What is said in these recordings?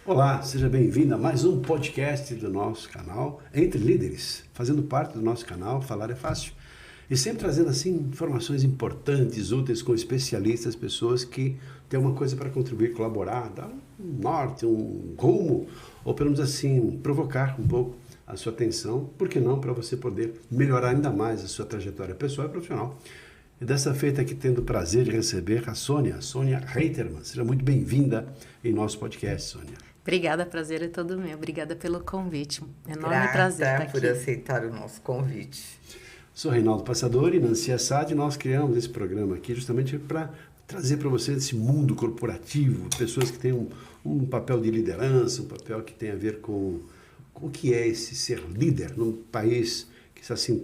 Olá, seja bem-vindo a mais um podcast do nosso canal Entre Líderes. Fazendo parte do nosso canal, falar é fácil. E sempre trazendo assim informações importantes, úteis, com especialistas, pessoas que têm uma coisa para contribuir, colaborar, dar um norte, um rumo, ou pelo menos assim, provocar um pouco a sua atenção, por que não, para você poder melhorar ainda mais a sua trajetória pessoal e profissional. E dessa feita aqui, tendo o prazer de receber a Sônia Reiterman. Seja muito bem-vinda em nosso podcast, Sônia. Obrigada, prazer é todo meu. Obrigada pelo convite. Enorme prazer estar aqui. Por aceitar o nosso convite. Sou Reinaldo Passadori, Nancy Assad, e nós criamos esse programa aqui justamente para trazer para você esse mundo corporativo, pessoas que têm um papel de liderança, um papel que tem a ver com o que é esse ser líder num país que assim,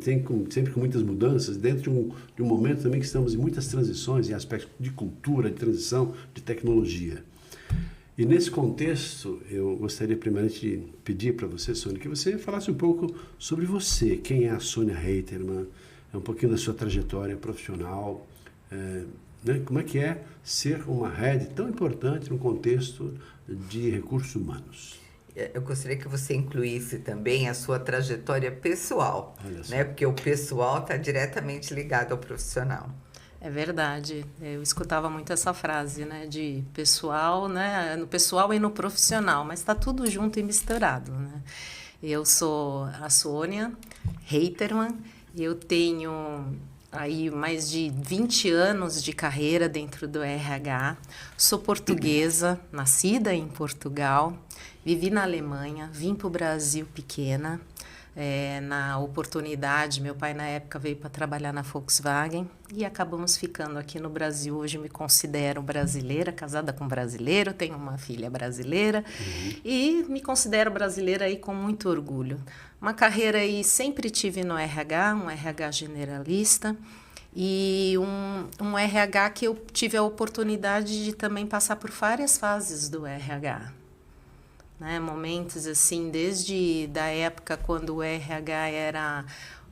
sempre com muitas mudanças, dentro de um momento também que estamos em muitas transições, em aspectos de cultura, de transição, de tecnologia. E nesse contexto, eu gostaria primeiramente de pedir para você, Sônia, que você falasse um pouco sobre você, quem é a Sônia Reiterman, um pouquinho da sua trajetória profissional, né? Como é que é ser uma head tão importante no contexto de recursos humanos? Eu gostaria que você incluísse também a sua trajetória pessoal, né? Porque o pessoal está diretamente ligado ao profissional. É verdade. Eu escutava muito essa frase, né? De pessoal, né? No pessoal e no profissional, mas está tudo junto e misturado, né? Eu sou a Sônia Reiterman, eu tenho aí mais de 20 anos de carreira dentro do RH, sou portuguesa, nascida em Portugal, vivi na Alemanha, vim para o Brasil pequena, na oportunidade, meu pai na época veio para trabalhar na Volkswagen e acabamos ficando aqui no Brasil. Hoje me considero brasileira, casada com brasileiro, tenho uma filha brasileira e me considero brasileira aí com muito orgulho. Uma carreira aí sempre tive no RH, um RH generalista e um RH que eu tive a oportunidade de também passar por várias fases do RH. Né, momentos assim, desde da época quando o RH era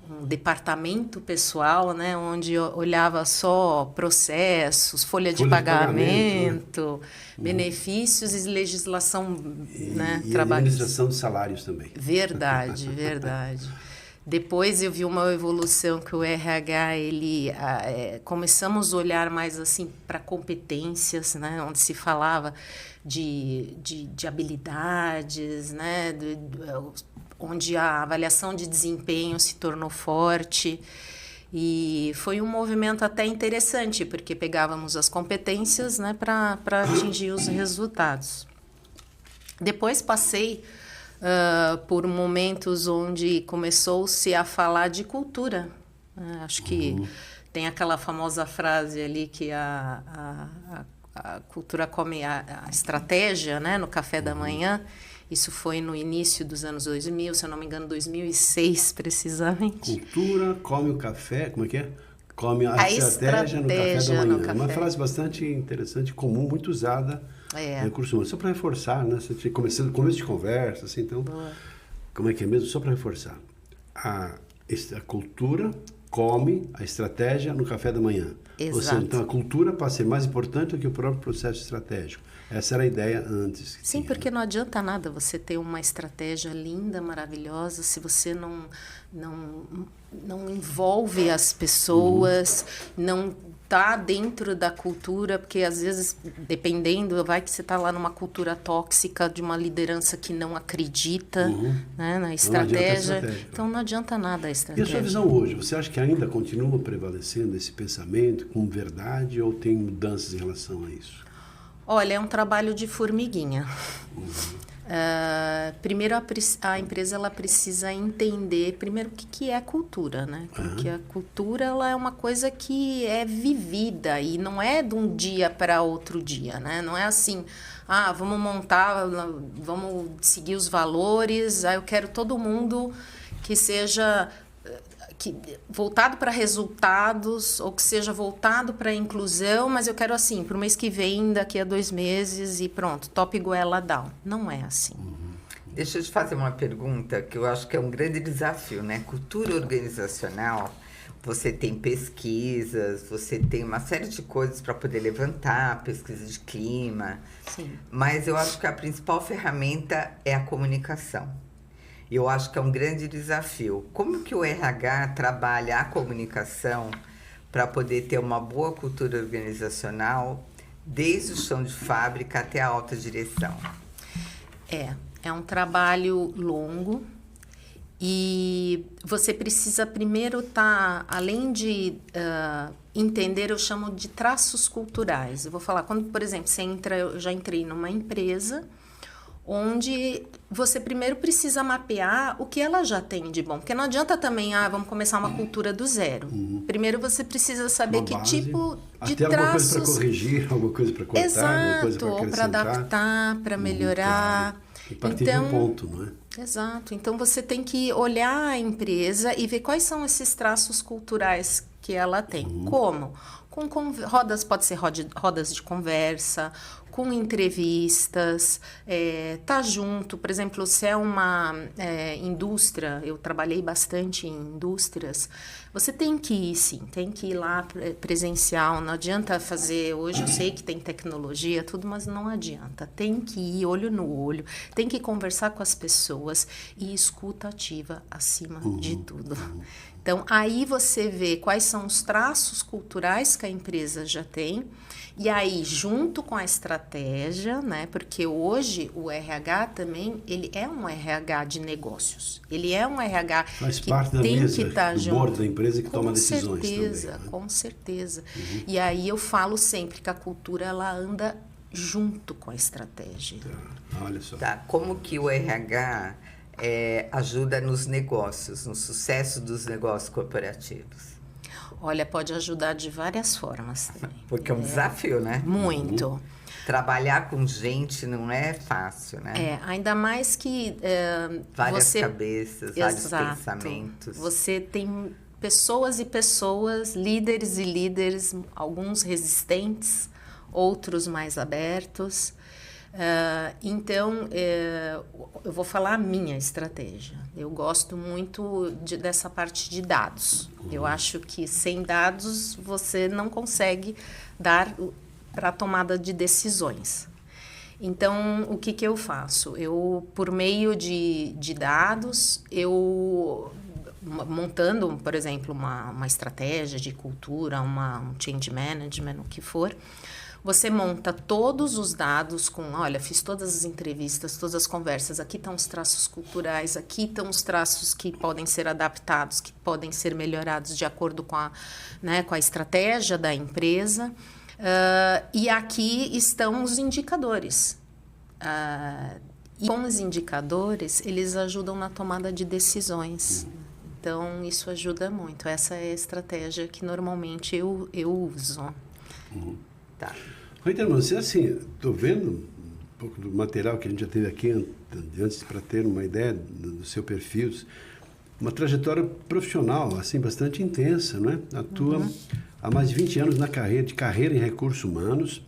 um departamento pessoal, né, onde eu olhava só processos, folha de pagamento, benefícios e legislação, né, e administração de salários também. Verdade, verdade. Depois eu vi uma evolução que o RH, começamos a olhar mais assim para competências, né, onde se falava de habilidades, né, onde a avaliação de desempenho se tornou forte. E foi um movimento até interessante, porque pegávamos as competências, né, para atingir os resultados. Depois passei por momentos onde começou-se a falar de cultura. Acho que tem aquela famosa frase ali que a cultura come a estratégia, né, no café da manhã. Isso foi no início dos anos 2000, se eu não me engano, 2006 precisamente. Cultura come o café, como é que é? Come a estratégia no café da manhã. É uma frase bastante interessante, comum, muito usada em recursos humanos. Só para reforçar, né? Começo de conversa, assim, então, como é que é mesmo? Só para reforçar. A cultura come a estratégia no café da manhã. Exato. Ou seja, então a cultura passa a ser mais importante do que o próprio processo estratégico. Essa era a ideia antes. Sim, porque não adianta nada você ter uma estratégia linda, maravilhosa, se você não envolve as pessoas, não está dentro da cultura, porque às vezes, dependendo, vai que você está lá numa cultura tóxica, de uma liderança que não acredita, né, na estratégia. Então não adianta nada a estratégia. E a sua visão hoje? Você acha que ainda continua prevalecendo esse pensamento com verdade ou tem mudanças em relação a isso? Olha, é um trabalho de formiguinha. Primeiro, a empresa ela precisa entender primeiro o que é a cultura, né? Porque a cultura ela é uma coisa que é vivida e não é de um dia para outro dia, né? Não é assim, vamos montar, vamos seguir os valores, eu quero todo mundo que seja voltado para resultados ou que seja voltado para a inclusão, mas eu quero assim, para o mês que vem, daqui a 2 meses e pronto, top goela down. Não é assim. Deixa eu te fazer uma pergunta que eu acho que é um grande desafio, né? Cultura organizacional. você tem pesquisas, você tem uma série de coisas para poder levantar, pesquisa de clima. Sim. Mas eu acho que a principal ferramenta é a comunicação. Eu acho que é um grande desafio. Como que o RH trabalha a comunicação para poder ter uma boa cultura organizacional, desde o chão de fábrica até a alta direção? É um trabalho longo. E você precisa primeiro estar, além de entender, eu chamo de traços culturais. Eu vou falar, quando, por exemplo, você entra, eu já entrei numa empresa onde você primeiro precisa mapear o que ela já tem de bom. Porque não adianta também, vamos começar uma cultura do zero. Primeiro você precisa saber Uma que base, tipo de até traços... alguma coisa para corrigir, alguma coisa para cortar, alguma coisa para Exato, ou para adaptar, para melhorar. Claro. E partir de um ponto, não é? Exato. Então, você tem que olhar a empresa e ver quais são esses traços culturais que ela tem. Como? Com rodas, pode ser rodas de conversa, com entrevistas, tá junto. Por exemplo, se é uma indústria, eu trabalhei bastante em indústrias, você tem que ir, sim, tem que ir lá presencial. Não adianta fazer, hoje eu sei que tem tecnologia, tudo, mas não adianta. Tem que ir olho no olho, tem que conversar com as pessoas e escuta ativa acima de tudo. Então, aí você vê quais são os traços culturais que a empresa já tem, e aí, junto com a estratégia, né? Porque hoje o RH também, ele é um RH de negócios. Ele é um RH Faz que parte da tem mesa, que estar do junto. board da empresa que toma decisões certeza, também, né? Com certeza. E aí eu falo sempre que a cultura, ela anda junto com a estratégia. Olha só. Tá. Como que o RH ajuda nos negócios, no sucesso dos negócios corporativos? Olha, pode ajudar de várias formas também. Porque é um desafio, né? Muito. Trabalhar com gente não é fácil, né? Ainda mais que várias cabeças, vários Exato. pensamentos. Você tem pessoas e pessoas, líderes e líderes, alguns resistentes, outros mais abertos. Então, eu vou falar a minha estratégia. Eu gosto muito dessa parte de dados. Eu acho que sem dados você não consegue dar para a tomada de decisões. Então, o que eu faço? Eu, por meio de dados, eu montando, por exemplo, uma estratégia de cultura, um change management, o que for, você monta todos os dados com, olha, fiz todas as entrevistas, todas as conversas, aqui estão os traços culturais, aqui estão os traços que podem ser adaptados, que podem ser melhorados de acordo com a estratégia da empresa. E aqui estão os indicadores. E com os indicadores, eles ajudam na tomada de decisões. Então, isso ajuda muito. Essa é a estratégia que normalmente eu uso. Tá. Então, você, assim, estou vendo um pouco do material que a gente já teve aqui antes para ter uma ideia do seu perfil, uma trajetória profissional, assim, bastante intensa, não é? Atua há mais de 20 anos de carreira em recursos humanos,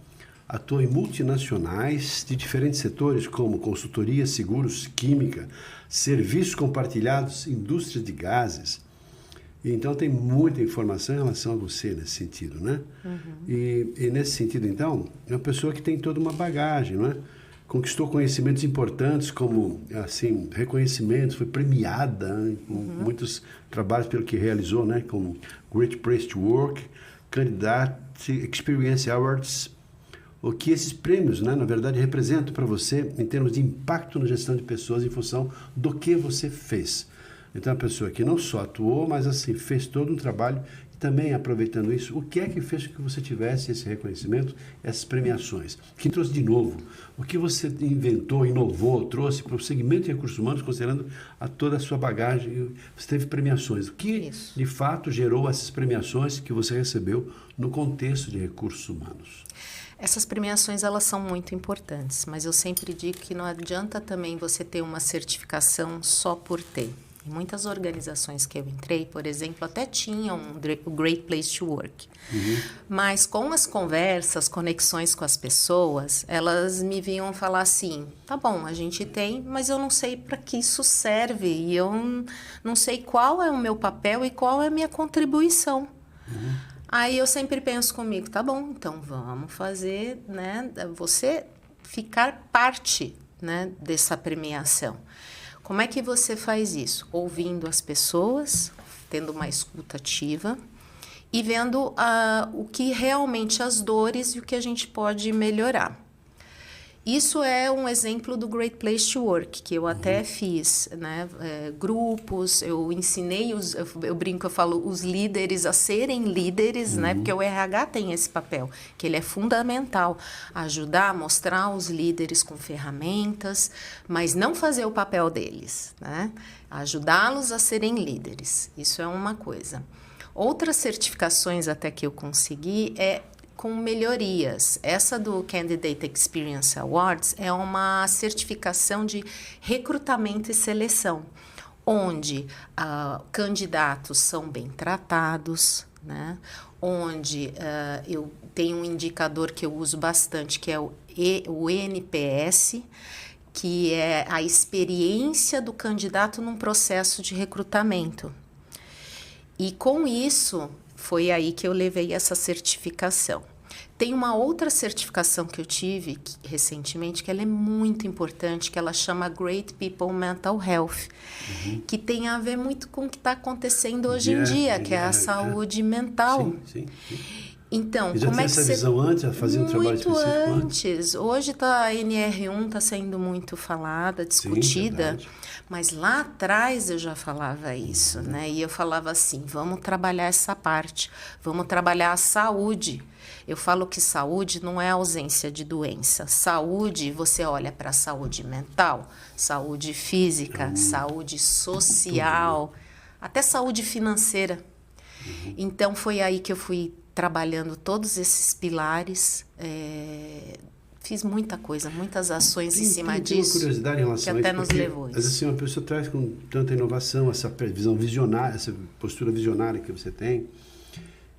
atua em multinacionais de diferentes setores como consultoria, seguros, química, serviços compartilhados, indústria de gases. Então, tem muita informação em relação a você nesse sentido, né? E nesse sentido, então, é uma pessoa que tem toda uma bagagem, não é? Conquistou conhecimentos importantes como, assim, reconhecimentos, foi premiada com muitos trabalhos pelo que realizou, né? Como Great Place to Work, Candidate Experience Awards, o que esses prêmios, né, na verdade, representam para você em termos de impacto na gestão de pessoas em função do que você fez. Então, a pessoa que não só atuou, mas assim, fez todo um trabalho e também, aproveitando isso, o que é que fez com que você tivesse esse reconhecimento, essas premiações? O que trouxe de novo? O que você inventou, inovou, trouxe para o segmento de recursos humanos, considerando toda a sua bagagem? Você teve premiações. O que, de fato, gerou essas premiações que você recebeu no contexto de recursos humanos? Essas premiações, elas são muito importantes, mas eu sempre digo que não adianta também você ter uma certificação só por ter. Em muitas organizações que eu entrei, por exemplo, até tinham o Great Place to Work. Mas com as conversas, conexões com as pessoas, elas me vinham falar assim, tá bom, a gente tem, mas eu não sei para que isso serve e eu não sei qual é o meu papel e qual é a minha contribuição. Aí eu sempre penso comigo, tá bom, então vamos fazer, né, você ficar parte, né, dessa premiação. Como é que você faz isso? Ouvindo as pessoas, tendo uma escuta ativa e vendo o que realmente as dores e o que a gente pode melhorar. Isso é um exemplo do Great Place to Work, que eu até fiz, né? Grupos, eu ensinei, eu brinco, eu falo, os líderes a serem líderes, né? Porque o RH tem esse papel, que ele é fundamental, ajudar a mostrar os líderes com ferramentas, mas não fazer o papel deles, né? Ajudá-los a serem líderes, isso é uma coisa. Outras certificações até que eu consegui com melhorias. Essa do Candidate Experience Awards é uma certificação de recrutamento e seleção, onde candidatos são bem tratados, né? Onde eu tenho um indicador que eu uso bastante, que é o NPS, que é a experiência do candidato num processo de recrutamento. E com isso, foi aí que eu levei essa certificação. Tem uma outra certificação que eu tive recentemente, que ela é muito importante, que ela chama Great People Mental Health, que tem a ver muito com o que está acontecendo hoje em dia, que é a saúde mental. Sim. Então, e já como tinha é que essa visão antes, a fazer um trabalho específico antes? Hoje a NR1 está sendo muito falada, discutida, mas lá atrás eu já falava isso, né? E eu falava assim, vamos trabalhar essa parte, vamos trabalhar a saúde. Eu falo que saúde não é ausência de doença. Saúde, você olha para a saúde mental, saúde física, saúde social, até saúde financeira. Então, foi aí que eu fui trabalhando todos esses pilares, fiz muita coisa, muitas ações em cima disso, uma curiosidade em relação que até a isso, nos levou isso. Às vezes, assim, uma pessoa traz com tanta inovação, essa visão visionária, essa postura visionária que você tem,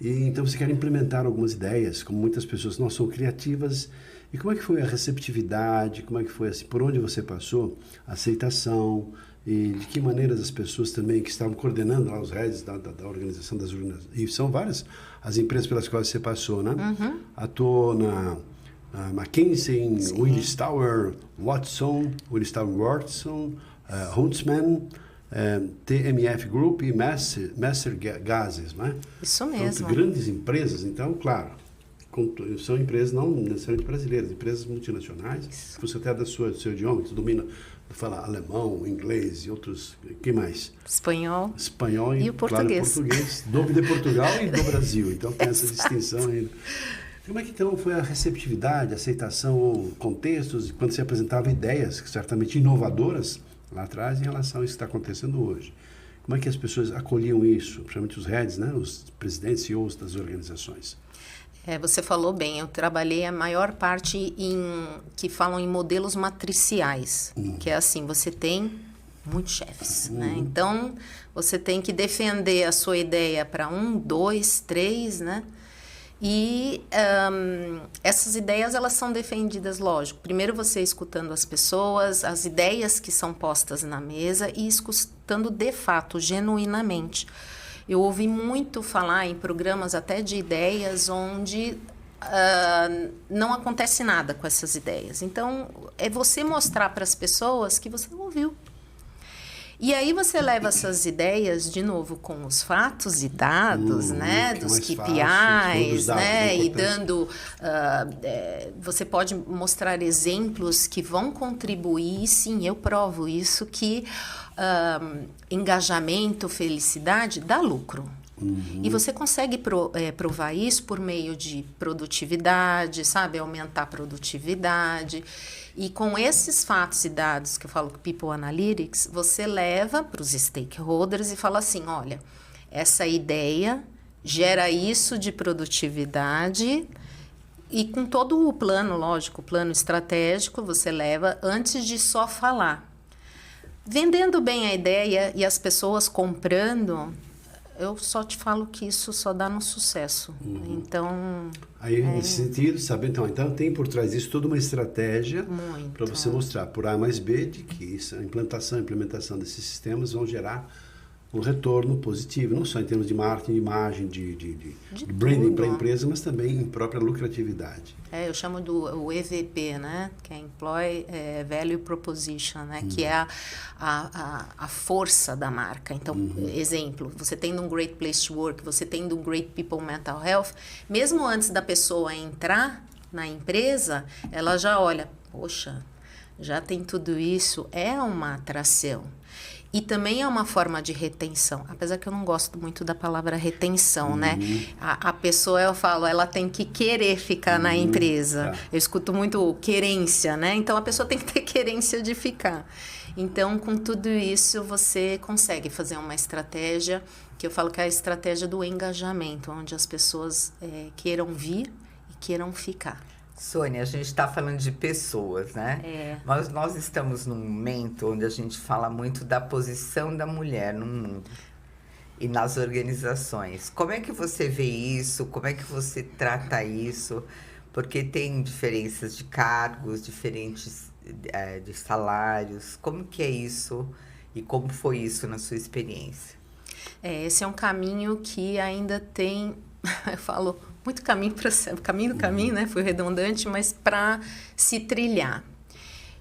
e então você quer implementar algumas ideias, como muitas pessoas não são criativas. E como é que foi a receptividade, como é que foi, assim, por onde você passou, a aceitação, e de que maneiras as pessoas também que estavam coordenando lá os heads da organização das urnas, e são várias as empresas pelas quais você passou, né? Atuou na McKinsey, Willis Towers Watson, Huntsman, TMF Group e Master Gases, né? Isso mesmo. São grandes empresas, então, claro, são empresas não necessariamente brasileiras, empresas multinacionais. Isso. Você até do seu idioma, que você domina, fala alemão, inglês e outros, que mais? Espanhol e o português. Claro, português, de Portugal e do Brasil, então tem essa distinção ainda. Como é que então foi a receptividade, a aceitação, contextos, quando você apresentava ideias, certamente inovadoras, lá atrás, em relação a isso que está acontecendo hoje? Como é que as pessoas acolhiam isso, principalmente os heads, né, os presidentes e CEOs das organizações? Você falou bem, eu trabalhei a maior parte que falam em modelos matriciais, que é assim, você tem muitos chefes, né? Então, você tem que defender a sua ideia para 1, 2, 3, né? E essas ideias, elas são defendidas, lógico. Primeiro você escutando as pessoas, as ideias que são postas na mesa e escutando de fato, genuinamente. Eu ouvi muito falar em programas até de ideias onde não acontece nada com essas ideias. Então, é você mostrar para as pessoas que você ouviu. E aí você leva essas ideias, de novo, com os fatos e dados, né, dos KPIs, né, e dando... você pode mostrar exemplos que vão contribuir, sim, eu provo isso, que engajamento, felicidade, dá lucro. E você consegue provar isso por meio de produtividade, sabe? Aumentar a produtividade. E com esses fatos e dados que eu falo, People Analytics, você leva para os stakeholders e fala assim, olha, essa ideia gera isso de produtividade e com todo o plano, lógico, o plano estratégico, você leva antes de só falar. vendendo bem a ideia e as pessoas comprando, eu só te falo que isso só dá no sucesso. Então... Aí, nesse sentido, sabe? Então tem por trás disso toda uma estratégia para você mostrar por A mais B de que a implementação desses sistemas vão gerar um retorno positivo, não só em termos de marketing, de imagem, de branding para a empresa, mas também em própria lucratividade. Eu chamo do EVP, né? Que é Employee Value Proposition, né? Que é a força da marca. Então, exemplo, você tendo um Great Place to Work, você tendo um Great People Mental Health, mesmo antes da pessoa entrar na empresa, ela já olha, poxa, já tem tudo isso, é uma atração. E também é uma forma de retenção, apesar que eu não gosto muito da palavra retenção, né? A pessoa, eu falo, ela tem que querer ficar na empresa. Eu escuto muito querência, né? Então, a pessoa tem que ter querência de ficar. Então, com tudo isso, você consegue fazer uma estratégia, que eu falo que é a estratégia do engajamento, onde as pessoas queiram vir e queiram ficar. Sônia, a gente está falando de pessoas, né? Mas nós estamos num momento onde a gente fala muito da posição da mulher no mundo e nas organizações. Como é que você vê isso? Como é que você trata isso? Porque tem diferenças de cargos, diferentes de salários. Como que é isso e como foi isso na sua experiência? Esse é um caminho que ainda tem, eu falo... muito caminho do caminho, né? Foi redundante, mas para se trilhar.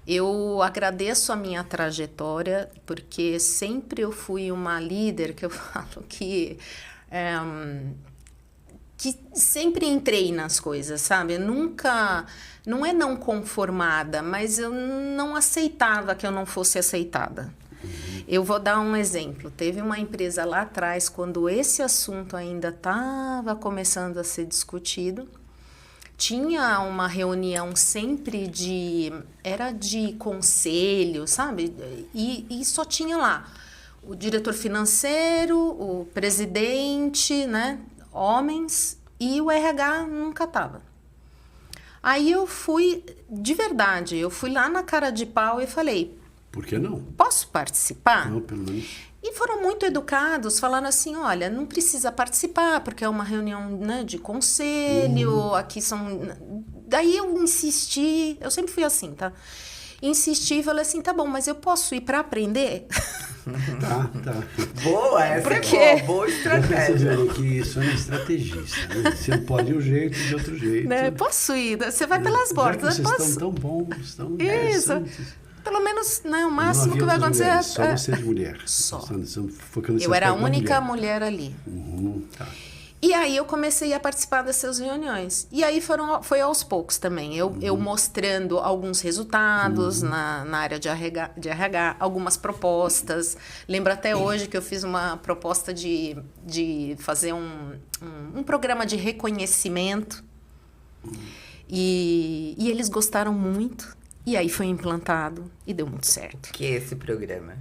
Eu agradeço a minha trajetória, porque sempre eu fui uma líder que eu falo que sempre entrei nas coisas, sabe? Nunca, não é não conformada, mas eu não aceitava que eu não fosse aceitada. Eu vou dar um exemplo. Teve uma empresa lá atrás, quando esse assunto ainda estava começando a ser discutido, tinha uma reunião sempre era de conselho, sabe? E só tinha lá o diretor financeiro, o presidente, né? Homens, e o RH nunca estava. Aí eu fui, de verdade, eu fui lá na cara de pau e falei... Por que não? Posso participar? Não, pelo menos. E foram muito educados, falando assim, olha, não precisa participar, porque é uma reunião, né, de conselho, aqui são... Daí eu insisti, eu sempre fui assim, tá? Insisti e falei assim, tá bom, mas eu posso ir para aprender? Tá. Boa, essa é boa estratégia. Você que isso é um estrategista, né? Você pode de um jeito, de outro jeito. Né? Posso ir, você vai pelas bordas. Vocês estão tão bons, tão Isso. interessantes. Pelo menos, né, o máximo que vai acontecer mulheres, só você de mulher. Só. Eu era a única mulher ali. Tá. E aí eu comecei a participar dessas reuniões. E aí foi aos poucos também. Eu mostrando alguns resultados na área de RH, algumas propostas. Lembro até hoje que eu fiz uma proposta de fazer um programa de reconhecimento. E eles gostaram muito. E aí foi implantado e deu muito certo. Que é esse programa?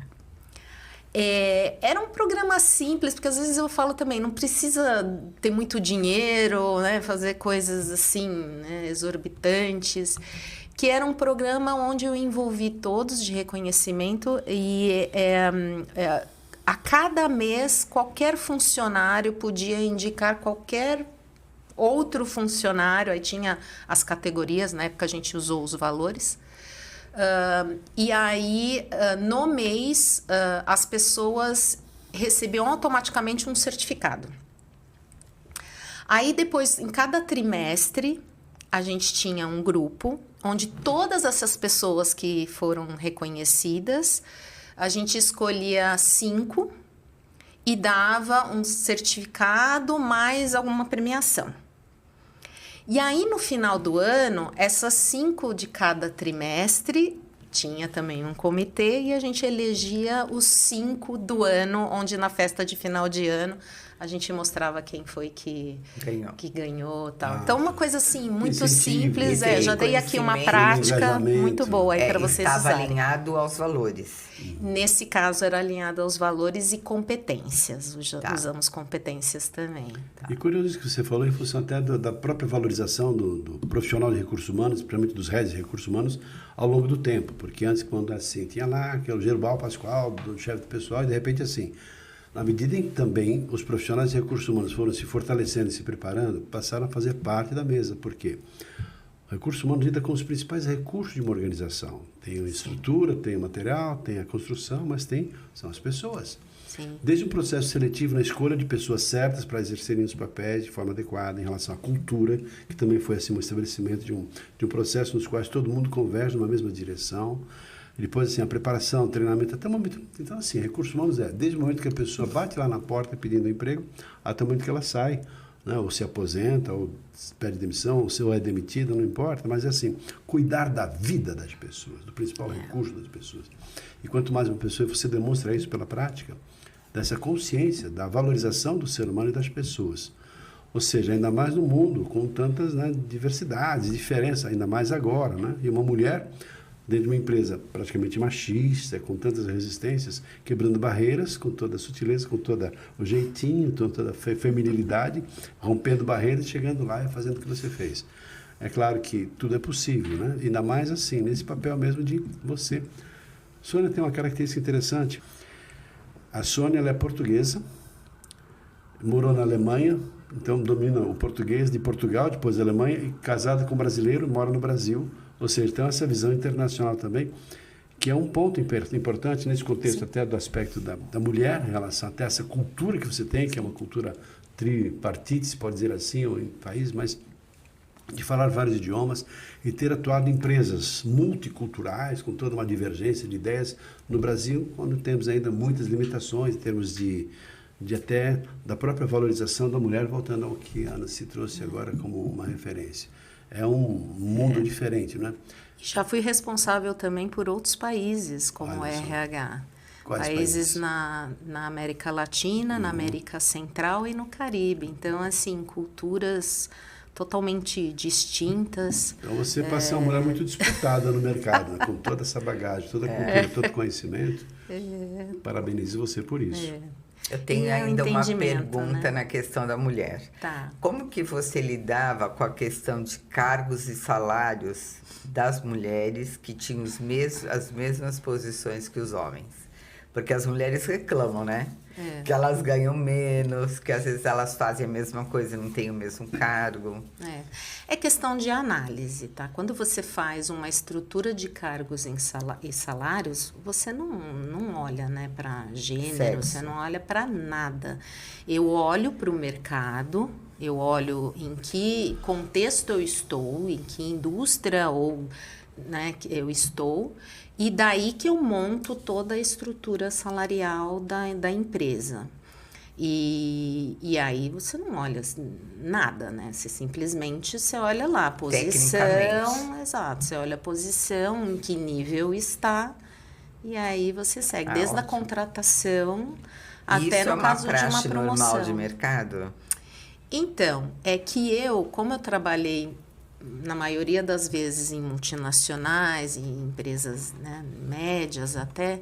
Era um programa simples, porque às vezes eu falo também, não precisa ter muito dinheiro, né, fazer coisas assim, né, exorbitantes, que era um programa onde eu envolvi todos de reconhecimento e a cada mês qualquer funcionário podia indicar qualquer outro funcionário, aí tinha as categorias, na época a gente usou os valores. E aí, no mês, as pessoas recebiam automaticamente um certificado. Aí, depois, em cada trimestre, a gente tinha um grupo onde todas essas pessoas que foram reconhecidas, a gente escolhia 5 e dava um certificado mais alguma premiação. E aí, no final do ano, essas 5 de cada trimestre, tinha também um comitê e a gente elegia os 5 do ano, onde na festa de final de ano a gente mostrava quem foi que ganhou, tal. Ah, então, uma coisa assim, muito incentivo, simples. Já dei aqui uma conhecimento, prática muito boa aí para vocês estava usarem. alinhado aos valores. Nesse caso, era alinhado aos valores e competências. Usamos competências também. Tá? E curioso isso que você falou, em função até da própria valorização do profissional de recursos humanos, principalmente dos heads de recursos humanos, ao longo do tempo. Porque antes, quando assim, tinha lá aquele Gerbal Pascoal, do chefe do pessoal, e de repente assim, na medida em que também os profissionais de recursos humanos foram se fortalecendo e se preparando, passaram a fazer parte da mesa. Por quê? O recurso humano lida com os principais recursos de uma organização. Tem a estrutura, tem o material, tem a construção, mas são as pessoas. Sim. Desde um processo seletivo na escolha de pessoas certas para exercerem os papéis de forma adequada em relação à cultura, que também foi assim um estabelecimento de um processo nos quais todo mundo converge numa mesma direção. E depois, assim, a preparação, o treinamento, até o momento... Então, assim, recursos humanos desde o momento que a pessoa bate lá na porta pedindo emprego, até o momento que ela sai, né, ou se aposenta, ou pede demissão, ou se é demitida, não importa, mas é assim, cuidar da vida das pessoas, do principal recurso das pessoas. E quanto mais uma pessoa, você demonstra isso pela prática, dessa consciência, da valorização do ser humano e das pessoas. Ou seja, ainda mais no mundo, com tantas, né, diversidades, diferenças, ainda mais agora, né? E uma mulher, dentro de uma empresa praticamente machista, com tantas resistências, quebrando barreiras, com toda a sutileza, com todo o jeitinho, com toda a feminilidade, rompendo barreiras, chegando lá e fazendo o que você fez. É claro que tudo é possível, né? Ainda mais assim, nesse papel mesmo de você. Sônia tem uma característica interessante. A Sônia, ela é portuguesa, morou na Alemanha, então domina o português de Portugal, depois da Alemanha, e casada com um brasileiro, mora no Brasil. Ou seja, tem essa visão internacional também, que é um ponto importante nesse contexto. Sim. Até do aspecto da mulher, em relação até a essa cultura que você tem, que é uma cultura tripartite, se pode dizer assim, ou em país, mas de falar vários idiomas e ter atuado em empresas multiculturais, com toda uma divergência de ideias no Brasil, onde temos ainda muitas limitações em termos de até da própria valorização da mulher, voltando ao que a Ana se trouxe agora como uma referência. É um mundo diferente, né? Já fui responsável também por outros países, como o RH. Quais países na América Latina, na América Central e no Caribe. Então, assim, culturas totalmente distintas. Então, você passa uma mulher muito disputada no mercado, né? Com toda essa bagagem, toda a cultura, todo o conhecimento. Parabenizo você por isso. Eu tenho ainda uma pergunta, né, na questão da mulher. Tá. Como que você lidava com a questão de cargos e salários das mulheres que tinham as mesmas posições que os homens? Porque as mulheres reclamam, né? Que elas ganham menos, que às vezes elas fazem a mesma coisa e não têm o mesmo cargo. É questão de análise, tá? Quando você faz uma estrutura de cargos e salários, você não olha, né, para gênero, você não olha para nada. Eu olho para o mercado, eu olho em que contexto eu estou, em que indústria né, eu estou, e daí que eu monto toda a estrutura salarial da empresa. E aí você não olha nada, né? Você simplesmente olha lá a posição, exato, você olha a posição, em que nível está, e aí você segue, desde a contratação até no caso de uma promoção. Isso é uma praxe normal de mercado? Então, é que como eu trabalhei na maioria das vezes em multinacionais, em empresas, né, médias até,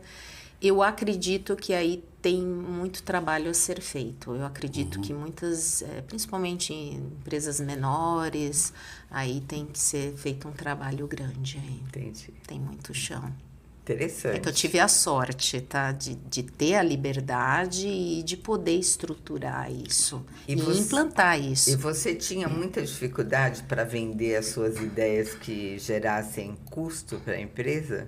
eu acredito que aí tem muito trabalho a ser feito. Eu acredito que muitas, principalmente em empresas menores, aí tem que ser feito um trabalho grande aí. Entendi. Tem muito chão. Interessante. É que eu tive a sorte, tá? De ter a liberdade e de poder estruturar isso e implantar isso. E você tinha muita dificuldade para vender as suas ideias que gerassem custo para a empresa?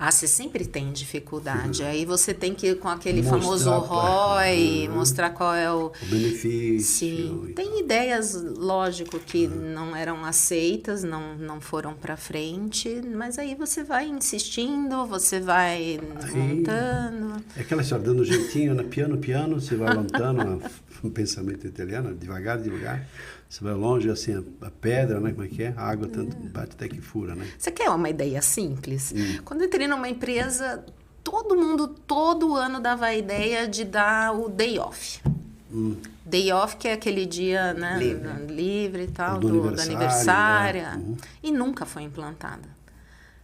Você sempre tem dificuldade. Aí você tem que ir com aquele famoso ROI, mostrar qual é o benefício. Sim. Tem ideias, lógico, que não eram aceitas, não foram para frente, mas aí você vai insistindo, você vai montando. É aquela história, dando jeitinho, piano, você vai montando um pensamento italiano, devagar. Você vai longe, assim, a pedra, né? Como é que é? A água tanto bate até que fura, né? Você quer uma ideia simples? Quando eu entrei numa empresa, todo mundo, todo ano, dava a ideia de dar o day off. Day off, que é aquele dia, né, livre e tal, do aniversário. E nunca foi implantada.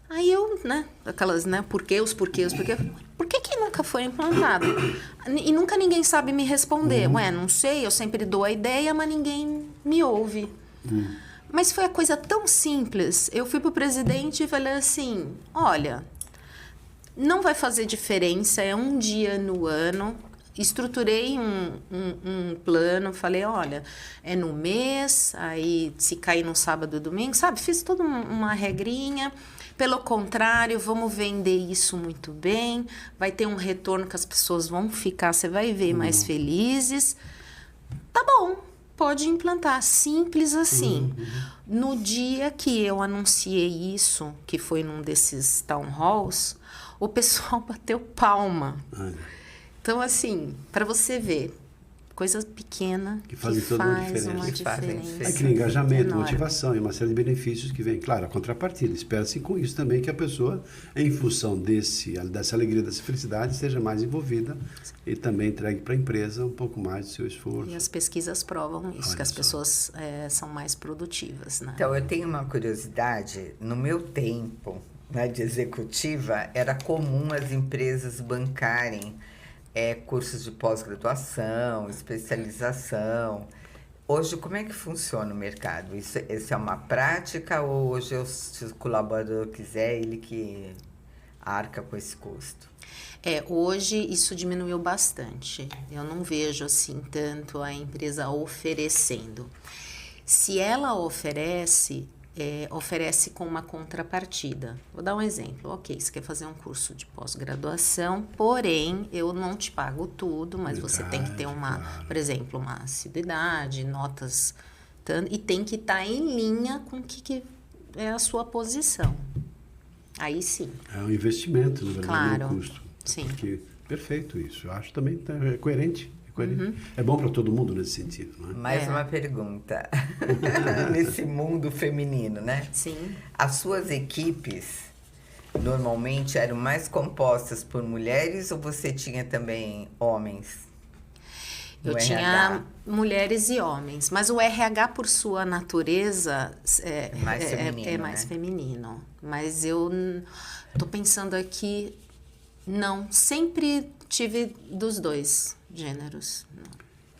Aí eu, né, aquelas, né, por que. Por que nunca foi implantada? E nunca ninguém sabe me responder. Ué, não sei, eu sempre dou a ideia, mas ninguém me ouve. Mas foi a coisa tão simples. Eu fui pro presidente e falei assim, olha, não vai fazer diferença, é um dia no ano. Estruturei um plano, falei, olha, é no mês, aí se cair no sábado e domingo, sabe? Fiz toda uma regrinha. Pelo contrário, vamos vender isso muito bem, vai ter um retorno que as pessoas vão ficar, você vai ver, mais felizes. Tá bom, pode implantar, simples assim. No dia que eu anunciei isso, que foi num desses town halls, o pessoal bateu palma. Então, assim, para você ver, coisa pequena que faz toda uma diferença. É que engajamento, motivação e uma série de benefícios que vem. Claro, a contrapartida. Espera-se com isso também que a pessoa, em função dessa alegria, dessa felicidade, esteja mais envolvida e também entregue para a empresa um pouco mais do seu esforço. E as pesquisas provam isso, que as pessoas são mais produtivas. Né? Então, eu tenho uma curiosidade. No meu tempo, né, de executiva, era comum as empresas bancarem cursos de pós-graduação, especialização. Hoje, como é que funciona o mercado? Isso é uma prática ou hoje, se o colaborador quiser, ele que arca com esse custo? Hoje isso diminuiu bastante. Eu não vejo assim tanto a empresa oferecendo. Se ela oferece com uma contrapartida. Vou dar um exemplo. Ok, você quer fazer um curso de pós-graduação, porém, eu não te pago tudo, mas você tem que ter por exemplo, uma assiduidade, notas, e tem que estar em linha com o que é a sua posição. Aí sim. É um investimento, na verdade, claro, no custo. Sim. Porque, perfeito isso. Eu acho também coerente. É bom para todo mundo nesse sentido, não é? Mais uma pergunta. Nesse mundo feminino, né? Sim. As suas equipes normalmente eram mais compostas por mulheres ou você tinha também homens? Eu tinha mulheres e homens, mas o RH, por sua natureza, é mais feminino. Mas eu estou pensando aqui, não, sempre tive dos dois gêneros.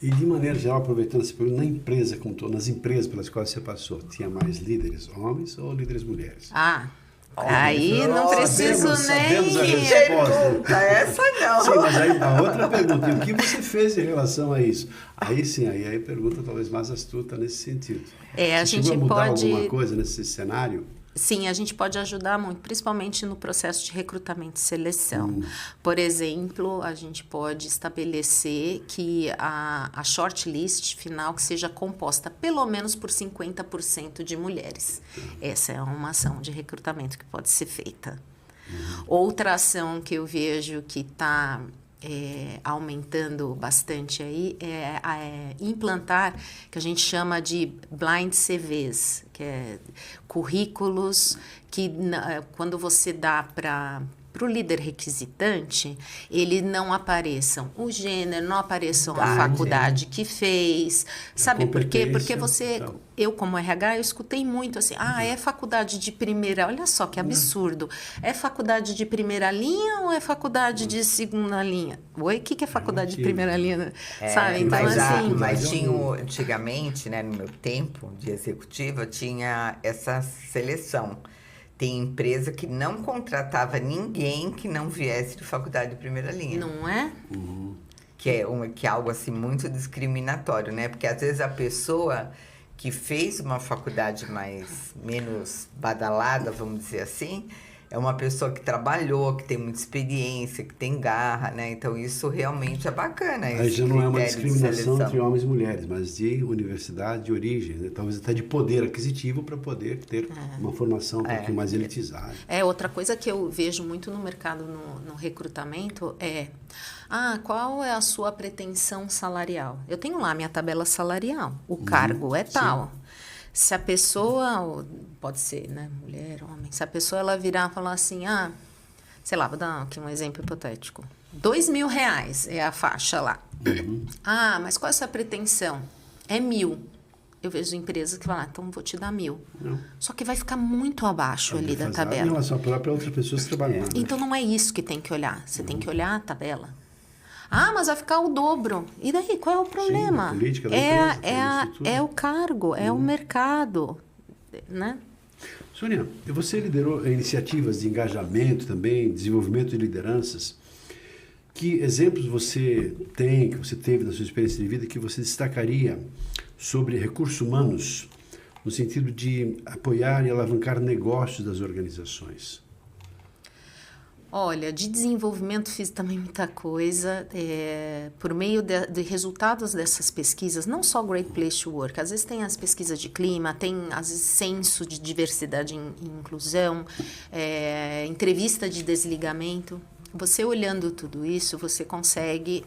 E de maneira geral, aproveitando esse problema, na empresa como todo, nas empresas pelas quais você passou, tinha mais líderes homens ou líderes mulheres? Aí não preciso nem... Sabemos a resposta. Essa não. Sim, mas aí a outra pergunta, e o que você fez em relação a isso? Aí sim, aí a pergunta talvez mais astuta nesse sentido. A gente chegou a mudar pode... alguma coisa nesse cenário? Sim, a gente pode ajudar muito, principalmente no processo de recrutamento e seleção. Por exemplo, a gente pode estabelecer que a shortlist final que seja composta pelo menos por 50% de mulheres. Essa é uma ação de recrutamento que pode ser feita. Outra ação que eu vejo que está aumentando bastante aí é implantar, que a gente chama de blind CVs, que é currículos que quando você dá para o líder requisitante, ele não apareçam o gênero, não apareçam a faculdade que fez, sabe por quê? Porque eu como RH, eu escutei muito assim, é faculdade de primeira, olha só que absurdo, é faculdade de primeira linha ou é faculdade de segunda linha? Oi, o que é faculdade de primeira linha? Sabe? Então, mas tinha, antigamente, né, no meu tempo de executiva, tinha essa seleção. Tem empresa que não contratava ninguém que não viesse de faculdade de primeira linha. Não é? Que é algo assim muito discriminatório, né? Porque às vezes a pessoa que fez uma faculdade menos badalada, vamos dizer assim, é uma pessoa que trabalhou, que tem muita experiência, que tem garra, né? Então, isso realmente é bacana. Aí já não é uma discriminação entre homens e mulheres, mas de universidade, de origem, né? Talvez até de poder aquisitivo para poder ter uma formação um pouquinho mais elitizada. Outra coisa que eu vejo muito no mercado, no recrutamento, qual é a sua pretensão salarial? Eu tenho lá minha tabela salarial, o cargo é tal. Sim. Se a pessoa, pode ser, né, mulher, homem, se a pessoa ela virar e falar assim, sei lá, vou dar aqui um exemplo hipotético, R$2.000 é a faixa lá. Ah, mas qual é a sua pretensão? É 1.000. Eu vejo empresas que falam, então vou te dar 1.000. Não. Só que vai ficar muito abaixo ali da Em tabela. relação à própria outras pessoas trabalhando. Então não é isso que tem que olhar. Você tem que olhar a tabela. Ah, mas vai ficar o dobro. E daí, qual é o problema? A política da empresa, é o cargo, é o mercado, né? Sônia, você liderou iniciativas de engajamento também, desenvolvimento de lideranças. Que exemplos você tem, que você teve na sua experiência de vida, que você destacaria sobre recursos humanos, no sentido de apoiar e alavancar negócios das organizações? Olha, de desenvolvimento fiz também muita coisa, por meio de resultados dessas pesquisas, não só Great Place to Work, às vezes tem as pesquisas de clima, tem às vezes censo de diversidade e inclusão, entrevista de desligamento. Você olhando tudo isso, você consegue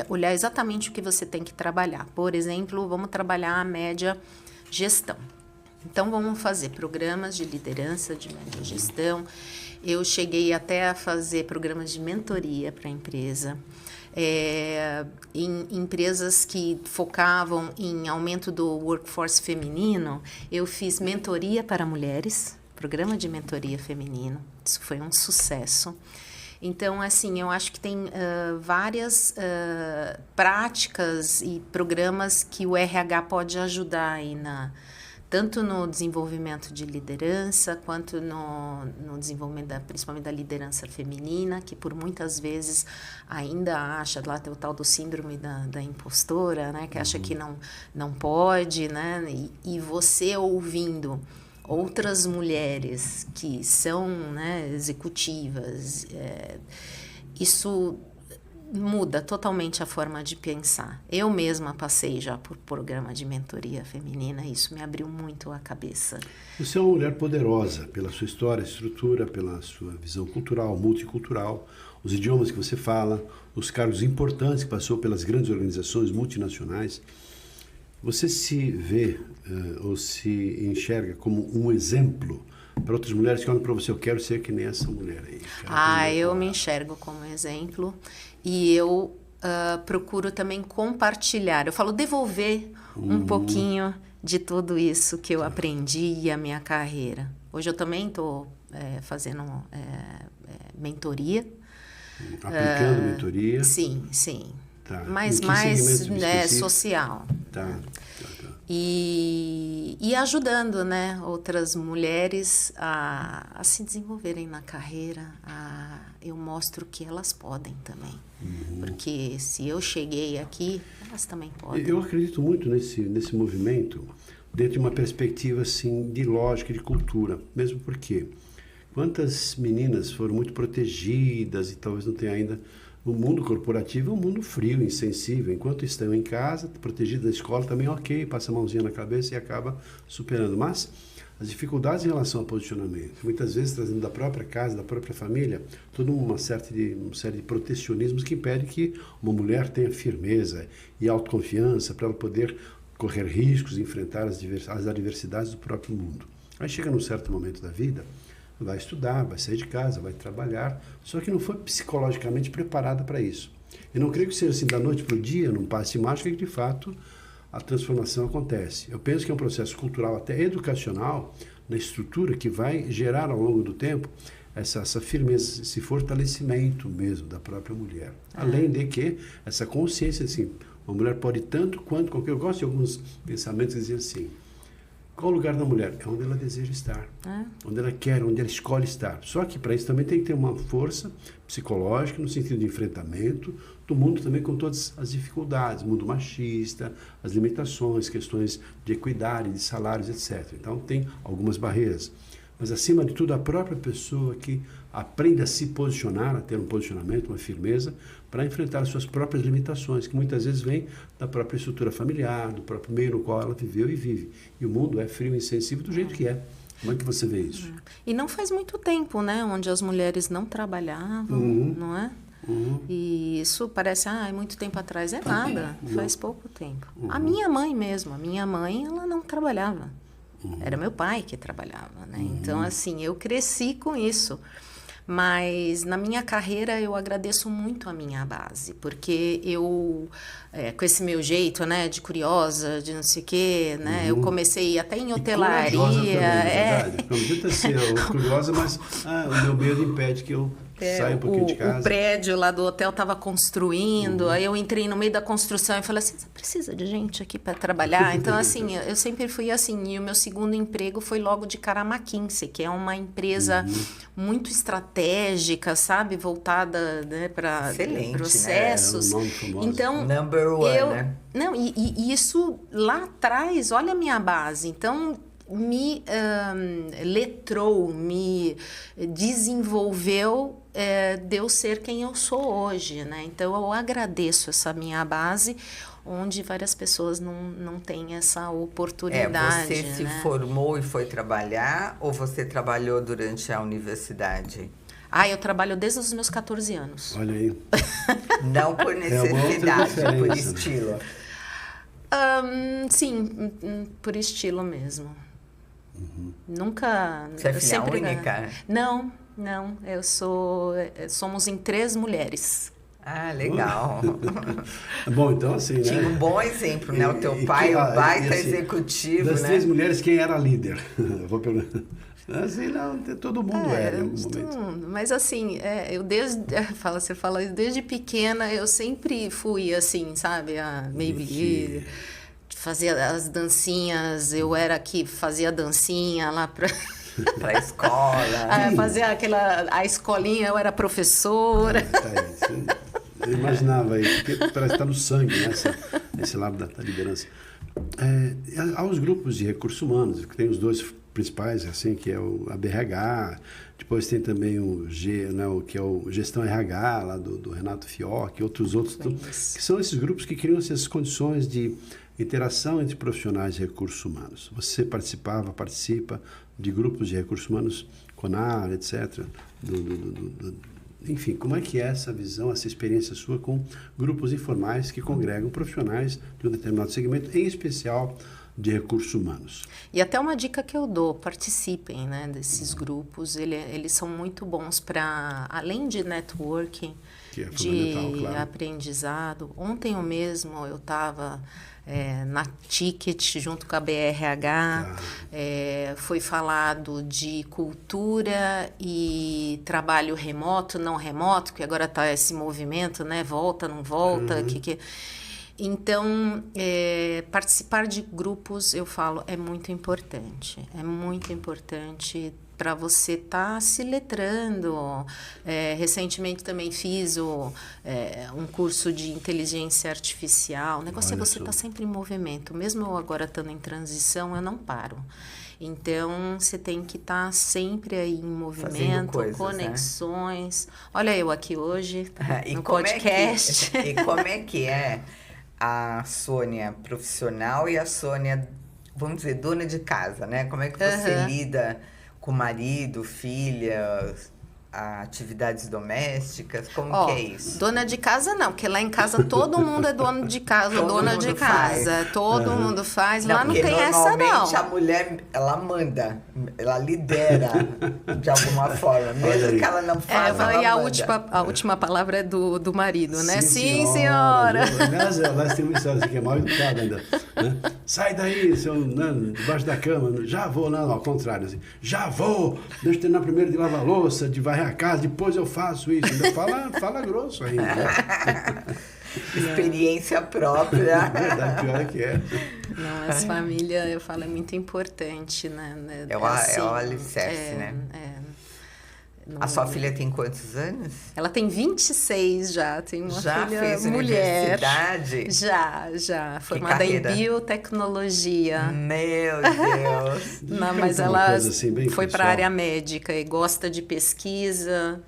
olhar exatamente o que você tem que trabalhar. Por exemplo, vamos trabalhar a média gestão. Então, vamos fazer programas de liderança, de média gestão. Eu cheguei até a fazer programas de mentoria para a empresa. Em empresas que focavam em aumento do workforce feminino, eu fiz mentoria para mulheres, programa de mentoria feminino. Isso foi um sucesso. Então, assim, eu acho que tem várias práticas e programas que o RH pode ajudar aí tanto no desenvolvimento de liderança, quanto no desenvolvimento, principalmente da liderança feminina, que por muitas vezes ainda acha, lá tem o tal do síndrome da impostora, né, que acha que não pode, né, e você ouvindo outras mulheres que são, né, executivas, isso muda totalmente a forma de pensar. Eu mesma passei já por programa de mentoria feminina, isso me abriu muito a cabeça. Você é uma mulher poderosa pela sua história, estrutura, pela sua visão cultural, multicultural, os idiomas que você fala, os cargos importantes que passou pelas grandes organizações multinacionais. Você se vê ou se enxerga como um exemplo para outras mulheres que olham para você? Eu quero ser que nem essa mulher aí. Eu me enxergo como exemplo e eu procuro também compartilhar. Eu falo devolver um pouquinho de tudo isso que eu aprendi e a minha carreira. Hoje eu também estou fazendo mentoria. Aplicando mentoria? Sim. Tá. Mas mais social. Tá. E ajudando, né, outras mulheres a se desenvolverem na carreira. Eu mostro que elas podem também. Porque se eu cheguei aqui, elas também podem. Eu acredito muito nesse movimento dentro de uma perspectiva assim, de lógica, de cultura. Mesmo porque quantas meninas foram muito protegidas e talvez não tenham ainda... O mundo corporativo é um mundo frio, insensível. Enquanto estão em casa, protegidos da escola, também ok, passa a mãozinha na cabeça e acaba superando. Mas as dificuldades em relação ao posicionamento, muitas vezes trazendo da própria casa, da própria família, toda uma série de protecionismos que impede que uma mulher tenha firmeza e autoconfiança para ela poder correr riscos e enfrentar as adversidades do próprio mundo. Aí chega num certo momento da vida, vai estudar, vai sair de casa, vai trabalhar, só que não foi psicologicamente preparada para isso. Eu não creio que seja assim da noite para o dia, num passe mágico, que de fato a transformação acontece. Eu penso que é um processo cultural, até educacional, na estrutura, que vai gerar ao longo do tempo essa firmeza, esse fortalecimento mesmo da própria mulher. Além de que essa consciência, assim, uma mulher pode tanto quanto qualquer... Eu gosto de alguns pensamentos que dizem assim: qual o lugar da mulher? É onde ela deseja estar, onde ela quer, onde ela escolhe estar. Só que para isso também tem que ter uma força psicológica no sentido de enfrentamento do mundo também com todas as dificuldades, mundo machista, as limitações, questões de equidade, de salários, etc. Então tem algumas barreiras. Mas acima de tudo a própria pessoa que aprende a se posicionar, a ter um posicionamento, uma firmeza, para enfrentar as suas próprias limitações, que muitas vezes vêm da própria estrutura familiar, do próprio meio no qual ela viveu e vive. E o mundo é frio e insensível do jeito que é. Como é que você vê isso? E não faz muito tempo, né? Onde as mulheres não trabalhavam, não é? E isso parece, é muito tempo atrás. É nada, faz pouco tempo. A minha mãe mesmo, ela não trabalhava. Era meu pai que trabalhava, né? Então, assim, eu cresci com isso. Mas na minha carreira eu agradeço muito a minha base, porque eu, com esse meu jeito, né, de curiosa, de não sei o quê, né, eu comecei até em hotelaria. E corajosa também, verdade. Não adianta ser curiosa, mas o meu medo impede que eu saia um pouquinho de casa. O prédio lá do hotel estava construindo, aí eu entrei no meio da construção e falei assim, você precisa de gente aqui para trabalhar? Então, assim, eu sempre fui assim. E o meu segundo emprego foi logo de cara a McKinsey, que é uma empresa muito estratégica, sabe? Voltada, né, para processos. Né? Então, Number one, né? Não, e isso lá atrás, olha a minha base. Então, me letrou, me desenvolveu, de eu ser quem eu sou hoje, né? Então, eu agradeço essa minha base, onde várias pessoas não têm essa oportunidade. Você se formou e foi trabalhar, ou você trabalhou durante a universidade? Eu trabalho desde os meus 14 anos. Olha aí. Não por necessidade, por estilo. Sim, por estilo mesmo. Nunca... Você é filha única? Não. Somos em 3 mulheres. Ah, legal. Bom, então assim, Tinha um bom exemplo, né? O teu pai, o baita executivo, das né? 3 mulheres, quem era a líder? Vou perguntar. Assim, não, todo mundo era em algum momento. Mas assim, você fala, desde pequena eu sempre fui assim, sabe? A Maybelline, fazia as dancinhas, eu era que fazia dancinha lá pra escola. Fazia a escolinha, eu era professora. Eu imaginava aí, porque parece que está no sangue, né, esse lado da liderança. Há os grupos de recursos humanos, que tem os 2 principais, assim, que é a BRH, depois tem também o que é o Gestão RH, lá do Renato Fiocchi, outros, que são esses grupos que criam essas condições de interação entre profissionais de recursos humanos. Você participa de grupos de recursos humanos, CONAR, etc., enfim, como é que é essa visão, essa experiência sua com grupos informais que congregam profissionais de um determinado segmento, em especial de recursos humanos? E até uma dica que eu dou, participem, né, desses grupos, eles são muito bons para, além de networking, de aprendizado. Ontem mesmo eu estava na Ticket, junto com a BRH, foi falado de cultura e trabalho remoto, não remoto, que agora está esse movimento, né? Volta, não volta, Então, participar de grupos, eu falo, é muito importante para você estar se letrando. Recentemente também fiz um curso de inteligência artificial. O negócio você estar sempre em movimento. Mesmo eu agora estando em transição, eu não paro. Então, você tem que estar sempre aí em movimento, coisas, conexões. Né? Olha eu aqui hoje, no podcast. E como é que é a Sônia profissional e a Sônia, vamos dizer, dona de casa, né? Como é que você lida com marido, filhas, atividades domésticas? Como que é isso? Dona de casa não, porque lá em casa todo mundo é dono de casa, dona de casa. Todo mundo faz. Lá não tem essa, não. Normalmente a mulher, ela manda, ela lidera de alguma forma, mesmo que ela não faça, e a última palavra é do marido, né? Sim, senhora. Aliás, elas têm uma história assim, que é mal educada ainda. Né? Sai daí, debaixo da cama. Já vou, não, ao contrário. Assim, já vou, deixa eu terminar primeiro de lavar a louça, de varrer a casa, depois eu faço isso. Ainda fala grosso ainda. Né? Experiência própria. Verdade, pior é que é. Não, as famílias, eu falo, é muito importante, né? É o alicerce, né? A sua filha tem quantos anos? Ela tem 26 já, tem uma já filha fez mulher. Universidade? Já. Formada em biotecnologia. Meu Deus! Não, mas ela foi para a área médica e gosta de pesquisa,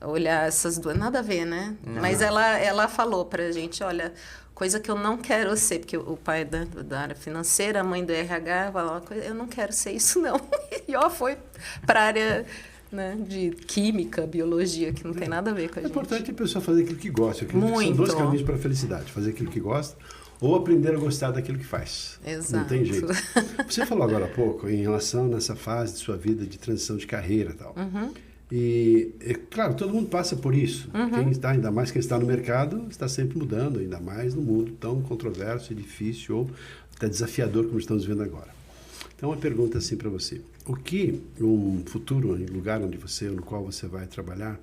olhar essas duas... Nada a ver, né? Não. Mas ela falou pra gente, olha... Coisa que eu não quero ser, porque o pai da área financeira, a mãe do RH, falou, eu não quero ser isso, não. E foi para a área... Né, de química, biologia, que não tem nada a ver com a gente. É importante a pessoa fazer aquilo que gosta. Muito. São 2 caminhos para a felicidade. Fazer aquilo que gosta ou aprender a gostar daquilo que faz. Exato. Não tem jeito. Você falou agora há pouco em relação nessa fase de sua vida de transição de carreira e tal. E, é claro, todo mundo passa por isso. Quem está, ainda mais quem está no mercado, está sempre mudando, ainda mais no mundo tão controverso e difícil ou até desafiador como estamos vendo agora. Então, uma pergunta assim para você. O que um futuro lugar no qual você vai trabalhar,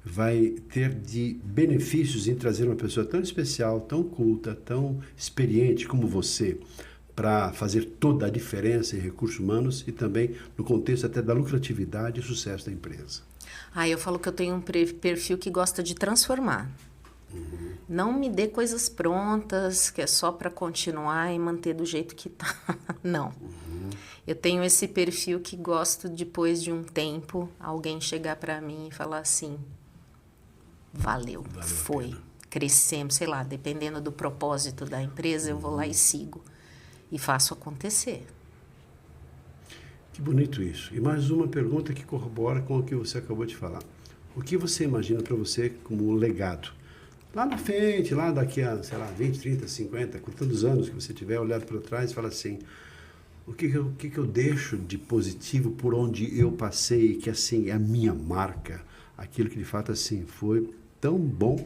vai ter de benefícios em trazer uma pessoa tão especial, tão culta, tão experiente como você, para fazer toda a diferença em recursos humanos e também no contexto até da lucratividade e sucesso da empresa? Eu falo que eu tenho um perfil que gosta de transformar. Não me dê coisas prontas, que é só para continuar e manter do jeito que tá. Não. Eu tenho esse perfil que gosto, depois de um tempo, alguém chegar para mim e falar assim, valeu foi, crescemos, sei lá, dependendo do propósito da empresa, eu vou lá e sigo. E faço acontecer. Que bonito isso. E mais uma pergunta que corrobora com o que você acabou de falar. O que você imagina para você como legado? Lá na frente, lá daqui a, sei lá, 20, 30, 50, com tantos anos que você tiver olhado para trás e fala assim, o que eu deixo de positivo por onde eu passei, que assim é a minha marca, aquilo que de fato assim foi tão bom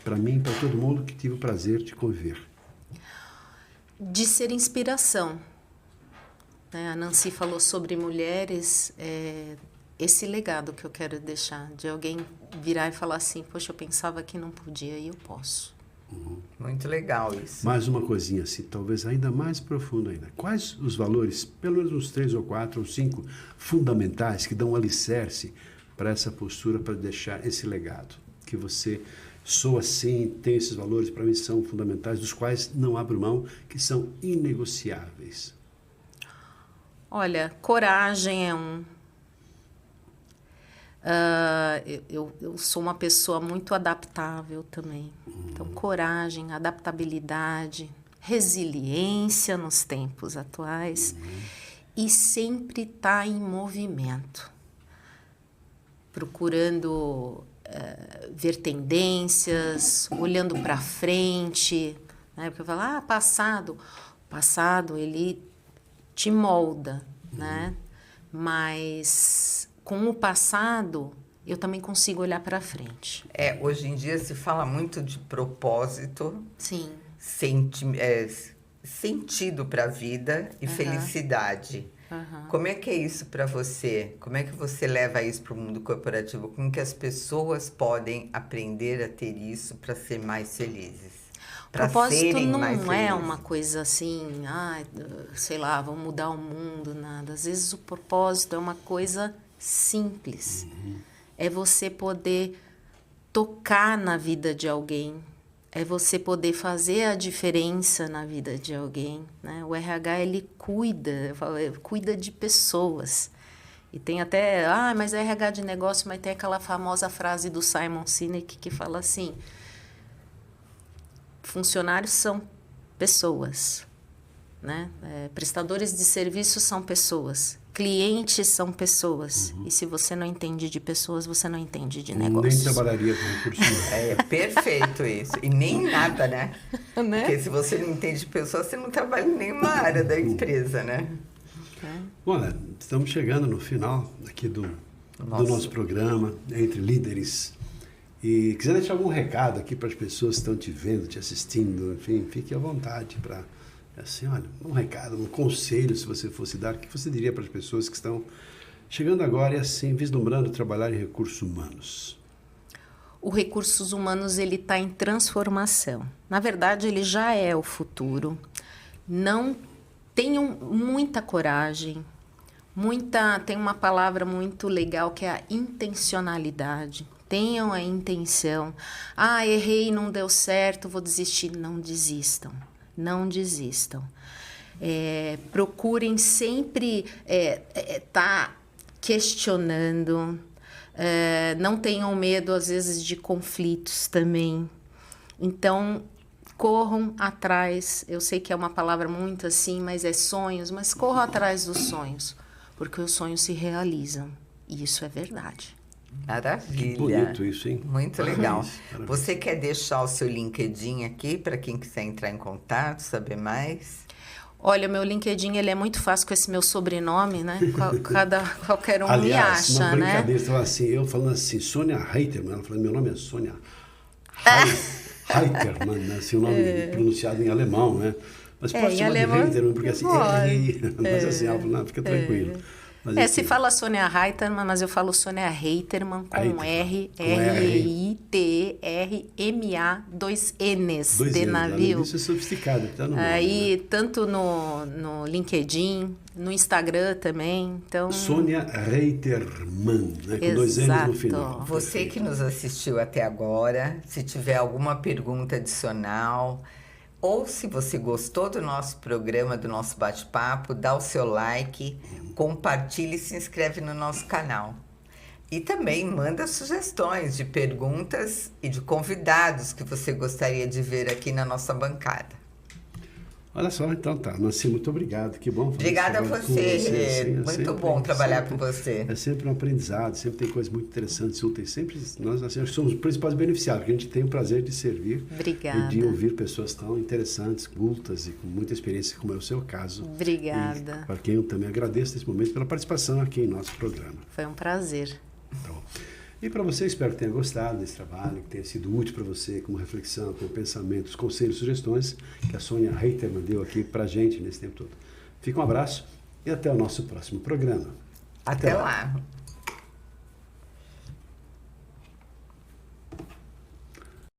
para mim e para todo mundo que tive o prazer de conviver? De ser inspiração. A Nancy falou sobre mulheres, esse legado que eu quero deixar, de alguém virar e falar assim, poxa, eu pensava que não podia e eu posso. Muito legal isso. Mais uma coisinha assim, talvez ainda mais profunda ainda. Quais os valores, pelo menos uns 3 ou 4 ou 5 fundamentais que dão um alicerce para essa postura, para deixar esse legado? Que você sou assim, tem esses valores, para mim são fundamentais, dos quais não abro mão, que são inegociáveis. Olha, coragem é um. Eu sou uma pessoa muito adaptável também. Então, coragem, adaptabilidade, resiliência nos tempos atuais e sempre estar em movimento, procurando ver tendências, olhando para frente, né? Porque eu falo, passado ele te molda, né? Mas com o passado eu também consigo olhar para frente. Hoje em dia se fala muito de propósito, sim, sentido para a vida e felicidade. Como é que é isso para você? Como é que você leva isso para o mundo corporativo? Como que as pessoas podem aprender a ter isso para ser mais felizes? Propósito não é uma coisa assim, sei lá, vamos mudar o mundo, nada. Às vezes o propósito é uma coisa simples. É você poder tocar na vida de alguém. É você poder fazer a diferença na vida de alguém, né? O RH, ele cuida de pessoas. E tem até, mas é RH de negócio, mas tem aquela famosa frase do Simon Sinek que fala assim, funcionários são pessoas, né? Prestadores de serviços são pessoas. Clientes são pessoas. E se você não entende de pessoas, você não entende de negócios. Nem trabalharia com recursos humanos. É perfeito isso. E nem nada, né? Porque se você não entende de pessoas, você não trabalha em nenhuma área da empresa, né? Olha, estamos chegando no final aqui do nosso programa, Entre Líderes. E quiser deixar algum recado aqui para as pessoas que estão te vendo, te assistindo, enfim, fique à vontade para... Assim, olha, um recado, um conselho, se você fosse dar, o que você diria para as pessoas que estão chegando agora e assim, vislumbrando trabalhar em recursos humanos? O recursos humanos, ele está em transformação. Na verdade, ele já é o futuro. Não tenham muita coragem, tem uma palavra muito legal que é a intencionalidade. Tenham a intenção. Errei, não deu certo, vou desistir. Não desistam. Não desistam. Procurem sempre estar questionando. Não tenham medo, às vezes, de conflitos também. Então, corram atrás. Eu sei que é uma palavra muito assim, mas é sonhos. Mas corram atrás dos sonhos, porque os sonhos se realizam. E isso é verdade. Maravilha. Que bonito isso, hein? Muito legal. Parabéns. Você quer deixar o seu LinkedIn aqui para quem quiser entrar em contato, saber mais? Olha, o meu LinkedIn ele é muito fácil com esse meu sobrenome, né? Qualquer um Aliás, me acha, uma né? brincadeira, eu falando assim, Sônia Reiterman, ela falou, meu nome é Sônia Reiterman, né? Assim, o nome pronunciado em alemão, né? Mas pode chamar de Reiterman, porque assim, mas assim, ela falou, não, fica tranquilo. Mas, se fala Sônia Reiterman, mas eu falo Sônia Reiterman com R, R-I-T-E-R-M-A, 2 N's de navio. Isso é sofisticado, tá no aí, nome, né? tanto no LinkedIn, no Instagram também. Então... Sônia Reiterman, né? Com 2 N's no final. Você que nos assistiu até agora, se tiver alguma pergunta adicional, ou se você gostou do nosso programa, do nosso bate-papo, dá o seu like, compartilhe e se inscreve no nosso canal. E também manda sugestões de perguntas e de convidados que você gostaria de ver aqui na nossa bancada. Olha só, então tá. Nancy, muito obrigado. Que bom. Obrigada a você. Muito bom trabalhar com você. É sempre um aprendizado, sempre tem coisas muito interessantes, úteis. Sempre nós assim, somos os principais beneficiários, porque a gente tem o prazer de servir. Obrigada. E de ouvir pessoas tão interessantes, cultas e com muita experiência, como é o seu caso. Obrigada. E para quem eu também agradeço nesse momento pela participação aqui em nosso programa. Foi um prazer. Então, e para você, espero que tenha gostado desse trabalho, que tenha sido útil para você como reflexão, como pensamentos, conselhos, sugestões que a Sônia Reiterman deu aqui para a gente nesse tempo todo. Fica um abraço e até o nosso próximo programa. Até lá.